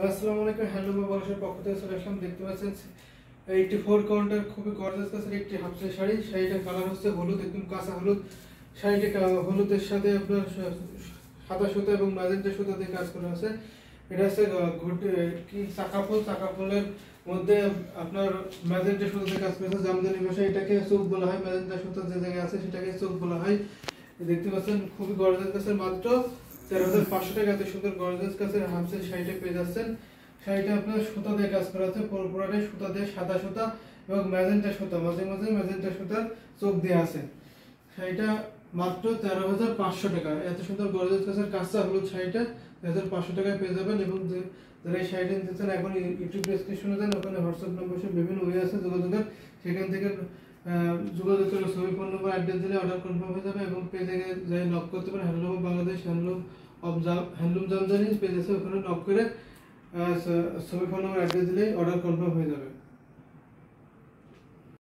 আসসালামু আলাইকুম। Handloom of বাংলাদেশের পক্ষ থেকে চলে আসলাম। দেখতে পাচ্ছেন 84 কাউন্টার খুবই গর্জিয়াস কাছের একটি হাফসা শাড়ি। শাড়িটার কালার হচ্ছে হলুদ, একদম কাঁচা হলুদ। শাড়িটা হলুদের সাথে আপনার সাদা সুতা এবং ম্যাজেন্টা সুতা দিয়ে কাজ করা আছে। এটা হচ্ছে কি চাকা ফুলের মধ্যে আপনার ম্যাজেন্টা সুতা দিয়ে কাজ করেছে। জামদানি ভাষায় এটাকে চোখ বলা হয়। ম্যাজেন্টা সুতা যে জায়গায় আছে সেটাকে চোখ বলা হয়। দেখতে পাচ্ছেন খুবই গর্জিয়াস কাছের, মাত্র 13,500 টাকা এত সুন্দর গর্জিয়াস কাছের হাফসা শাড়িটা পেয়ে যাচ্ছেন। শাড়িটা আপনার সুতা দিয়ে কাজ করা আছে, পুরোটাই সুতা দিয়ে, সাদা সুতা এবং ম্যাজেন্টা সুতা, মাঝে মাঝে ম্যাজেন্টা সুতার চোখ দিয়ে আছে। শাড়িটা মাত্র 13,500 টাকা। এত সুন্দর গর্জিয়াস কাছের কাঁচা হলুদ শাড়িটা 13,500 টাকায় পেয়ে যাবেন। এবং যারা এই শাড়িটা নিতে চান এখন ইউটিউব ডেসক্রিপশনে দেন, ওখানে হোয়াটসঅ্যাপ নম্বর সব বিভিন্ন ওয়ে আছে যোগাযোগের, সেখান থেকে যোগাযোগ করে ছবি, ফোন নম্বর, অ্যাড্রেস দিলে অর্ডার কনফার্ম হয়ে যাবে। এবং পেজে যাই নক করতে পারেন। Handloom of Bangladesh, handloom Jamdani page আছে, ওখানে নক করে ছবি, ফোন নম্বর, অ্যাড্রেস দিলেই অর্ডার কনফার্ম হয়ে যাবে।